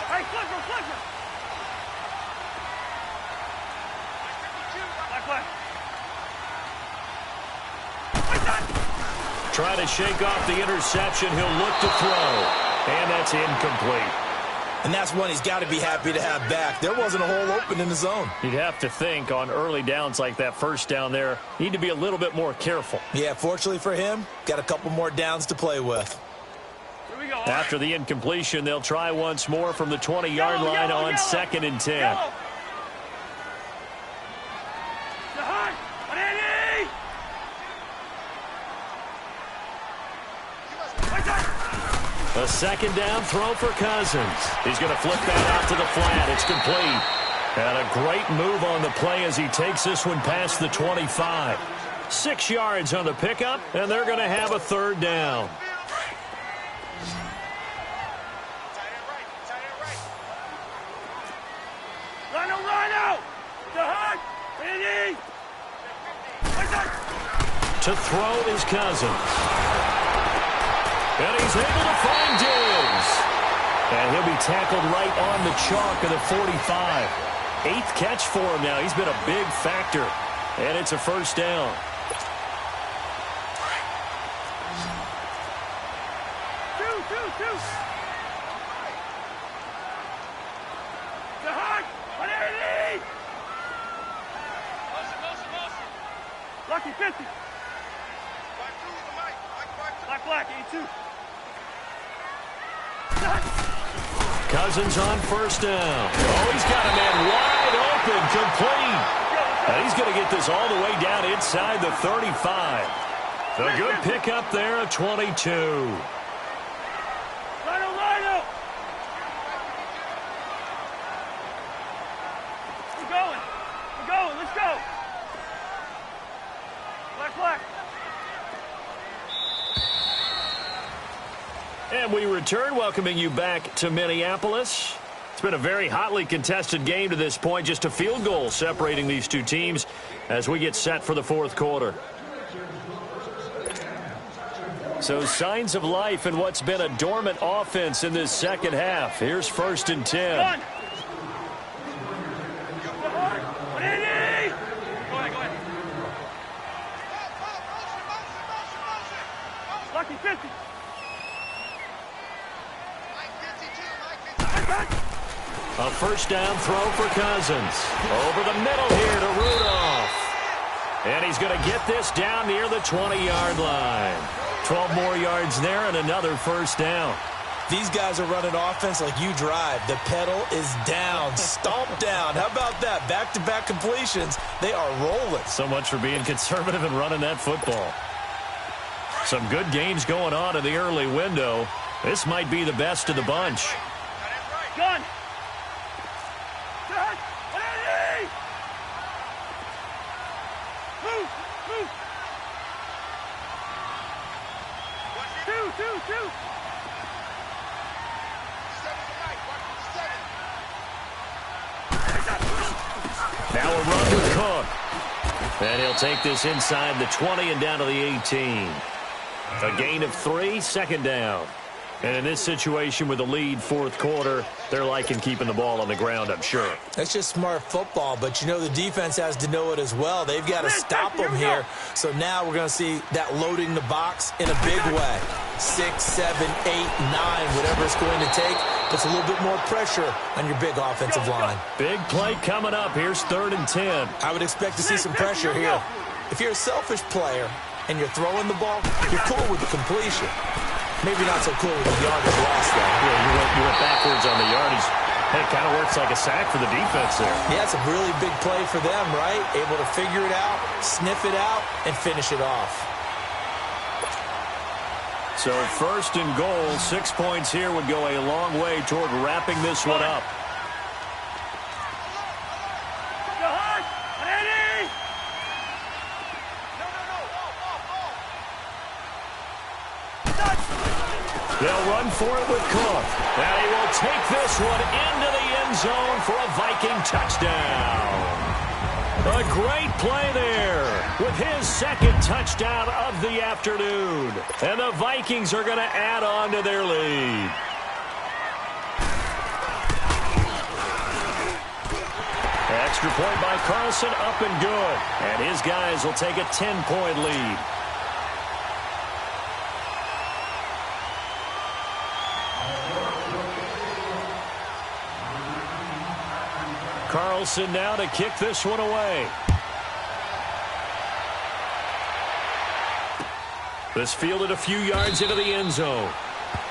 Hey, flipper. Try to shake off the interception. He'll look to throw. And that's incomplete. And that's one he's got to be happy to have back. There wasn't a hole open in the zone. You'd have to think on early downs like that first down there, need to be a little bit more careful. Yeah, fortunately for him, got a couple more downs to play with. Here we go. After the incompletion, they'll try once more from the 20-yard line on 2nd and 10. Yellow. A 2nd down throw for Cousins. He's going to flip that out to the flat. It's complete. And a great move on the play as he takes this one past the 25. 6 yards on the pickup, and they're going to have a 3rd down. Rhino! The hug! To throw is Cousins. And he's able to find Diggs. And he'll be tackled right on the chalk of the 45. 8th catch for him now. He's been a big factor. And it's a 1st down. Two. The hug! Lucky 50. Black, 82. Cousins on 1st down. Oh, he's got a man wide open, complete. And he's going to get this all the way down inside the 35. A good pickup there of 22. Rhino! We're going. Let's go. Black. And we return, welcoming you back to Minneapolis. It's been a very hotly contested game to this point. Just a field goal separating these two teams as we get set for the 4th quarter. So signs of life in what's been a dormant offense in this 2nd half. Here's 1st and 10. Go ahead. Lucky 50. A 1st down throw for Cousins. Over the middle here to Rudolph. And he's going to get this down near the 20-yard line. 12 more yards there and another 1st down. These guys are running offense like you drive. The pedal is down, stomp down. How about that? Back-to-back completions. They are rolling. So much for being conservative and running that football. Some good games going on in the early window. This might be the best of the bunch. Gun! Move! Two! Now a run with Cook. And he'll take this inside the 20 and down to the 18. A gain of 3, 2nd down. And in this situation with the lead 4th quarter, they're liking keeping the ball on the ground, I'm sure. That's just smart football, but you know the defense has to know it as well. They've got to stop them here. So now we're going to see that loading the box in a big way. 6, 7, 8, 9, whatever it's going to take, puts a little bit more pressure on your big offensive line. Big play coming up. Here's 3rd and 10. I would expect to see some pressure here. If you're a selfish player and you're throwing the ball, you're cool with the completion. Maybe not so cool with the yardage loss, though. Yeah, you went backwards on the yardage. It kind of works like a sack for the defense there. Yeah, it's a really big play for them, right? Able to figure it out, sniff it out, and finish it off. So 1st and goal, 6 points here would go a long way toward wrapping this one up. They'll run for it with Cook. And he will take this one into the end zone for a Viking touchdown. A great play there with his 2nd touchdown of the afternoon. And the Vikings are going to add on to their lead. Extra point by Carlson, up and good. And his guys will take a 10-point lead. Carlson now to kick this one away. This fielded a few yards into the end zone.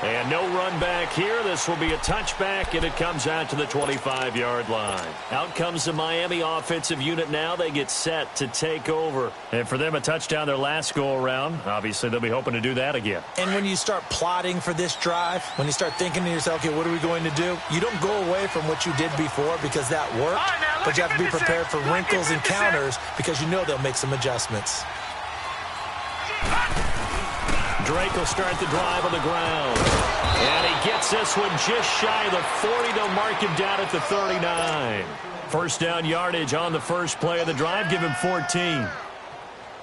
And no run back here. This will be a touchback, and it comes out to the 25-yard line. Out comes the Miami offensive unit now. They get set to take over. And for them, a touchdown their last go-around. Obviously, they'll be hoping to do that again. And when you start plotting for this drive, when you start thinking to yourself, okay, what are we going to do? You don't go away from what you did before because that worked, but you have to be prepared for wrinkles and counters because you know they'll make some adjustments. Drake will start the drive on the ground. And he gets this one just shy of the 40. They'll mark him down at the 39. First down yardage on the first play of the drive. Give him 14.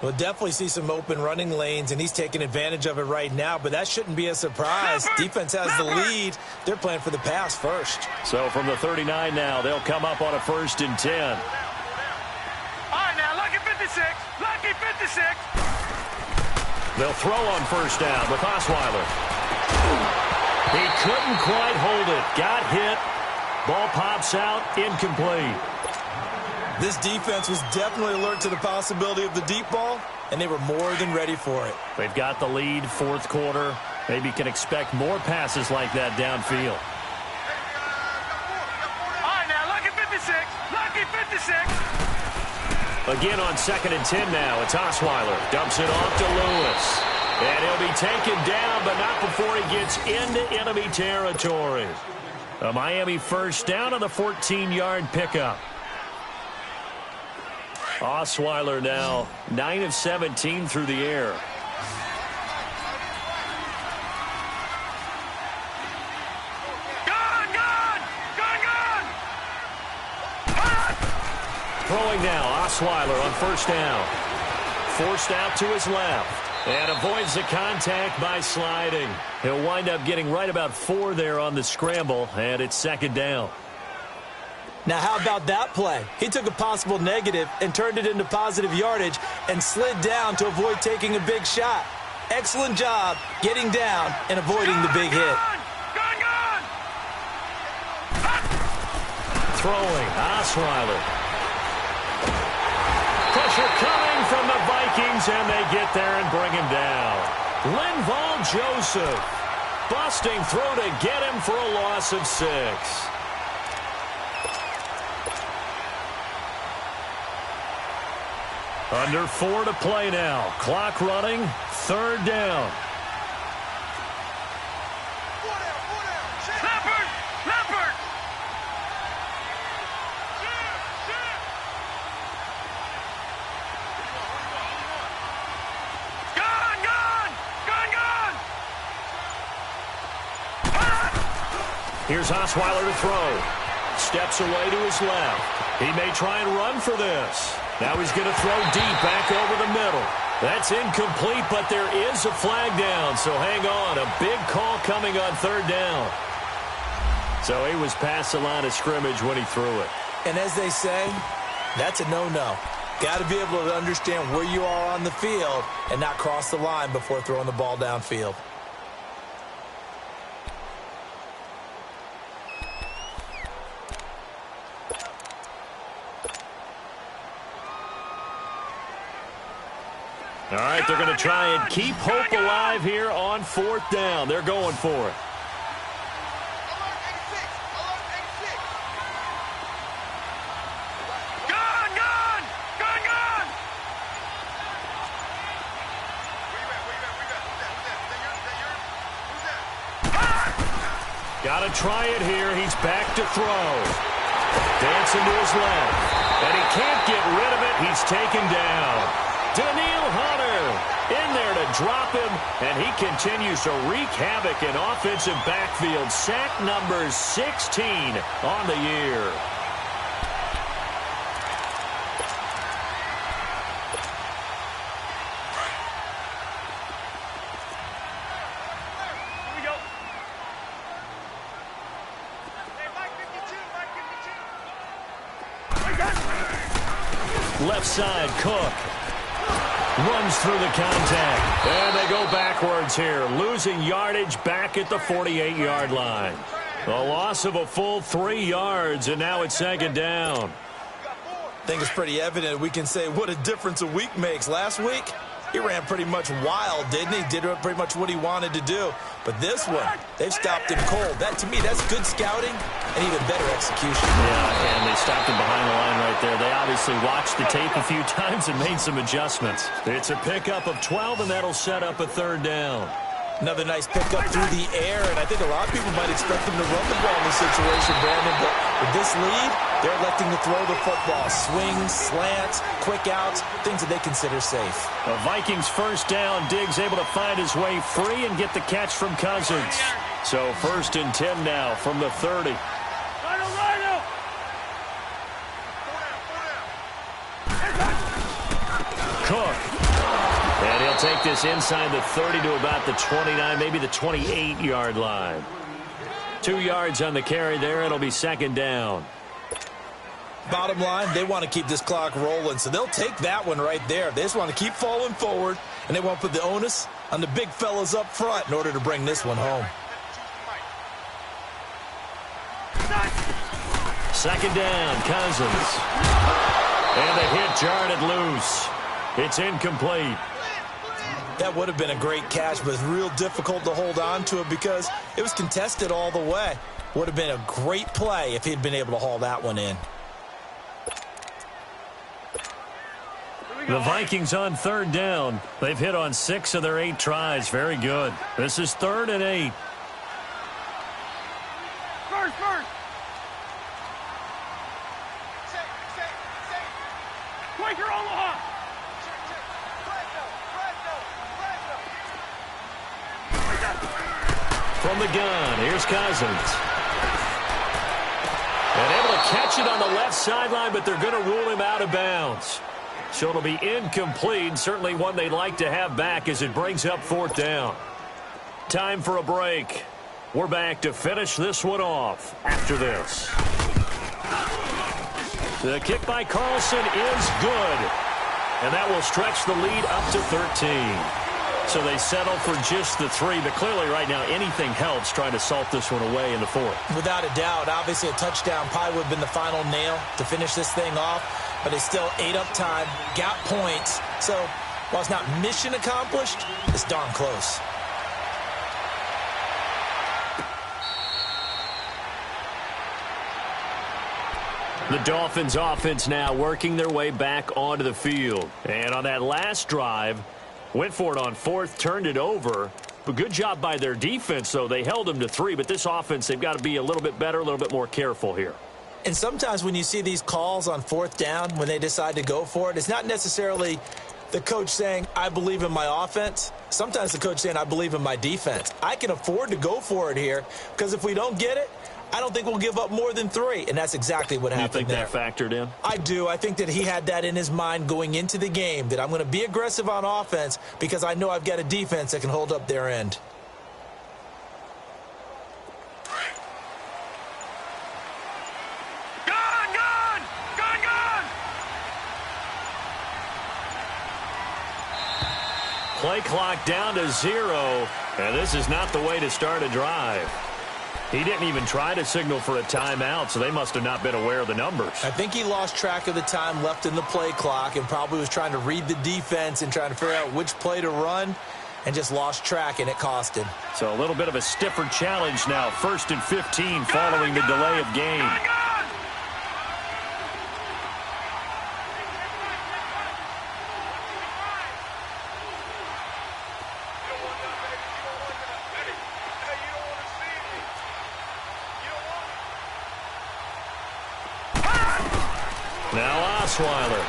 We'll definitely see some open running lanes, and he's taking advantage of it right now, but that shouldn't be a surprise. Defense has the lead. They're playing for the pass first. So from the 39 now, they'll come up on a 1st and 10. All right, now, lucky 56. Lucky 56. They'll throw on first down with Osweiler. He couldn't quite hold it. Got hit. Ball pops out. Incomplete. This defense was definitely alert to the possibility of the deep ball, and they were more than ready for it. They've got the lead, 4th quarter. Maybe can expect more passes like that downfield. All right, now, lucky 56. Lucky 56. Again on 2nd and 10 now. It's Osweiler. Dumps it off to Lewis. And he'll be taken down, but not before he gets into enemy territory. A Miami first down on the 14-yard pickup. Osweiler now 9 of 17 through the air. Throwing now, Osweiler on first down. Forced out to his left. And avoids the contact by sliding. He'll wind up getting right about 4 there on the scramble, and it's 2nd down. Now, how about that play? He took a possible negative and turned it into positive yardage and slid down to avoid taking a big shot. Excellent job getting down and avoiding the big hit. Throwing, Osweiler. Pressure coming from the Vikings, and they get there and bring him down. Linval Joseph busting through to get him for a loss of 6. Under 4 to play now. Clock running, 3rd down. Here's Osweiler to throw. Steps away to his left. He may try and run for this. Now he's going to throw deep back over the middle. That's incomplete, but there is a flag down, so hang on. A big call coming on 3rd down. So he was past the line of scrimmage when he threw it. And as they say, that's a no-no. Got to be able to understand where you are on the field and not cross the line before throwing the ball downfield. All right, they're going to try and keep hope alive here on 4th down. They're going for it. Got to try it here. He's back to throw. Dancing to his left. And he can't get rid of it. He's taken down. Daniil Hunter in there to drop him. And he continues to wreak havoc in offensive backfield. Sack number 16 on the year. Left side, Cook runs through the contact. And they go backwards here, losing yardage back at the 48-yard line. A loss of a full 3 yards, and now it's 2nd down. I think it's pretty evident. We can say what a difference a week makes. Last week, he ran pretty much wild, didn't he? Did pretty much what he wanted to do. But this one, they've stopped him cold. That, to me, that's good scouting and even better execution. Yeah, and they stopped him behind the line right there. They obviously watched the tape a few times and made some adjustments. It's a pickup of 12, and that'll set up a 3rd down. Another nice pickup through the air, and I think a lot of people might expect them to run the ball in this situation, Brandon, but with this lead, they're electing to throw the football. Swings, slants, quick outs, things that they consider safe. The Vikings 1st down. Diggs able to find his way free and get the catch from Cousins. So 1st and 10 now from the 30. Cook. And he'll take this inside the 30 to about the 29, maybe the 28-yard line. 2 yards on the carry there. It'll be 2nd down. Bottom line, they want to keep this clock rolling, so they'll take that one right there. They just want to keep falling forward, and they want to put the onus on the big fellas up front in order to bring this one home. 2nd down, Cousins. And the hit jarred it loose. It's incomplete. That would have been a great catch, but it's real difficult to hold on to it because it was contested all the way. Would have been a great play if he'd been able to haul that one in. The Vikings on 3rd down. They've hit on 6 of their 8 tries. Very good. This is 3rd and 8. First. Quaker Omaha. From the gun, here's Cousins. And able to catch it on the left sideline, but they're going to rule him out of bounds. So it'll be incomplete, certainly one they'd like to have back as it brings up 4th down. Time for a break. We're back to finish this one off after this. The kick by Carlson is good. And that will stretch the lead up to 13. So they settle for just the 3, but clearly right now anything helps trying to salt this one away in the 4th. Without a doubt, obviously a touchdown probably would have been the final nail to finish this thing off, but they still ate up time, got points. So while it's not mission accomplished, it's darn close. The Dolphins offense now working their way back onto the field. And on that last drive, went for it on 4th, turned it over. But good job by their defense, though. They held them to 3, but this offense, they've got to be a little bit better, a little bit more careful here. And sometimes when you see these calls on 4th down, when they decide to go for it, it's not necessarily the coach saying, I believe in my offense. Sometimes the coach saying, I believe in my defense. I can afford to go for it here because if we don't get it, I don't think we'll give up more than 3, and that's exactly what happened there. You think that factored in? I do. I think that he had that in his mind going into the game, that I'm going to be aggressive on offense because I know I've got a defense that can hold up their end. Gone! Play clock down to 0, and this is not the way to start a drive. He didn't even try to signal for a timeout, so they must have not been aware of the numbers. I think he lost track of the time left in the play clock and probably was trying to read the defense and trying to figure out which play to run and just lost track, and it cost him. So a little bit of a stiffer challenge now. 1st and 15 following the delay of game. Now Osweiler.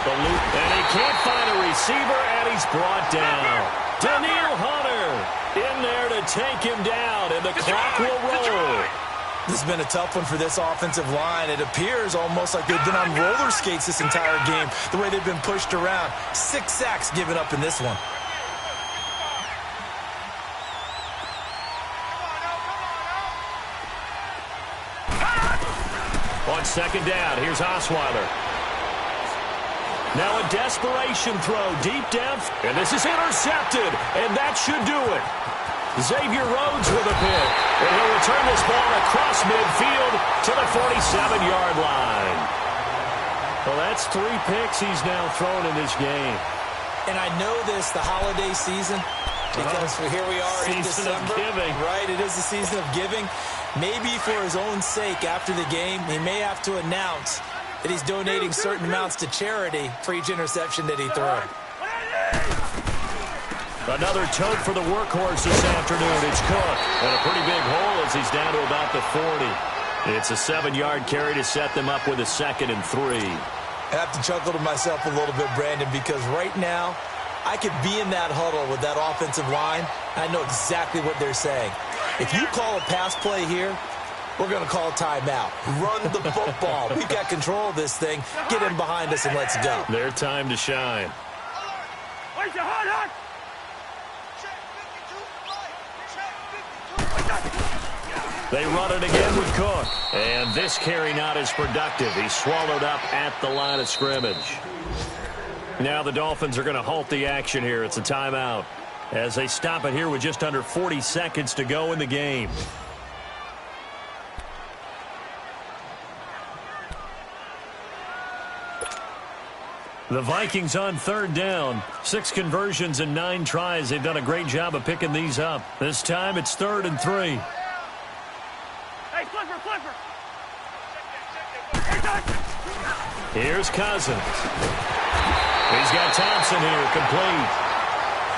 The loop, and he can't find a receiver, and he's brought down. Daniil Hunter in there to take him down, and the clock will roll. This has been a tough one for this offensive line. It appears almost like they've been on roller skates this entire game, the way they've been pushed around. 6 sacks given up in this one. On 2nd down, here's Osweiler. Now a desperation throw deep down, and this is intercepted, and that should do it. Xavier Rhodes with a pick, and he'll return this ball across midfield to the 47-yard line. Well, that's 3 picks he's now thrown in this game. And I know this, the holiday season, because here we are in December. Season of giving. Right, it is the season of giving. Maybe for his own sake after the game, he may have to announce that he's donating certain amounts to charity for each interception that he threw. Another tote for the workhorse this afternoon. It's Cook. And a pretty big hole as he's down to about the 40. It's a 7-yard carry to set them up with a 2nd and 3. I have to chuckle to myself a little bit, Brandon, because right now I could be in that huddle with that offensive line. I know exactly what they're saying. If you call a pass play here, we're going to call a timeout. Run the football. We've got control of this thing. Get in behind us and let's go. Their time to shine. They run it again with Cook. And this carry not as productive. He's swallowed up at the line of scrimmage. Now the Dolphins are going to halt the action here. It's a timeout as they stop it here with just under 40 seconds to go in the game. The Vikings on 3rd down. 6 conversions and 9 tries. They've done a great job of picking these up. This time it's 3rd and 3. Hey, flipper. Here's Cousins. He's got Thompson here, complete.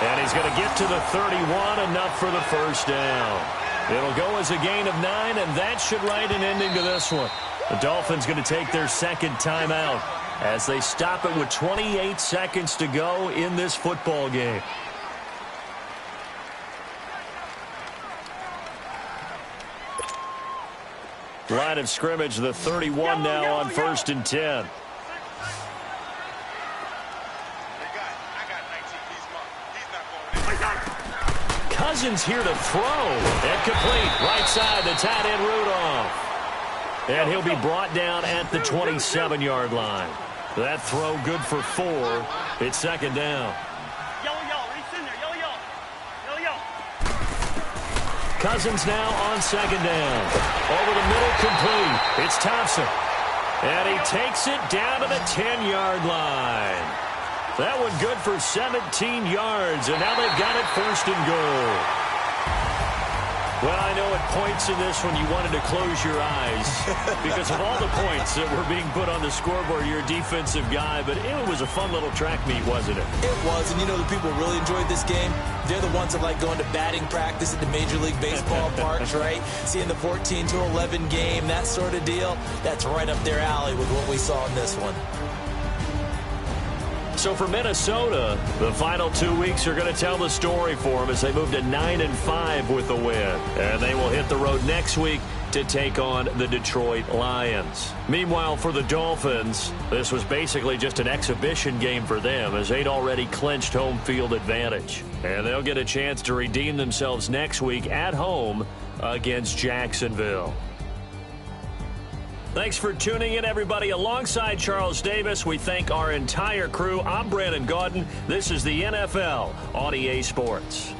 And he's going to get to the 31, enough for the 1st down. It'll go as a gain of 9, and that should write an ending to this one. The Dolphins going to take their 2nd timeout as they stop it with 28 seconds to go in this football game. Line of scrimmage, the 31 now on 1st and 10. Cousins here to throw. And complete. Right side, the tight end Rudolph. And he'll be brought down at the 27-yard line. That throw good for 4. It's 2nd down. Cousins now on 2nd down. Over the middle, complete. It's Thompson. And he takes it down to the 10-yard line. That one good for 17 yards, and now they've got it 1st and goal. Well, I know at points in this one you wanted to close your eyes because of all the points that were being put on the scoreboard. You're a defensive guy, but it was a fun little track meet, wasn't it? It was, and you know the people really enjoyed this game? They're the ones that like going to batting practice at the Major League Baseball parks, right? Seeing the 14-11 game, that sort of deal, that's right up their alley with what we saw in this one. So for Minnesota, the final 2 weeks are going to tell the story for them as they move to 9-5 with the win. And they will hit the road next week to take on the Detroit Lions. Meanwhile, for the Dolphins, this was basically just an exhibition game for them as they'd already clinched home field advantage. And they'll get a chance to redeem themselves next week at home against Jacksonville. Thanks for tuning in, everybody. Alongside Charles Davis, we thank our entire crew. I'm Brandon Gaudin. This is the NFL on EA Sports.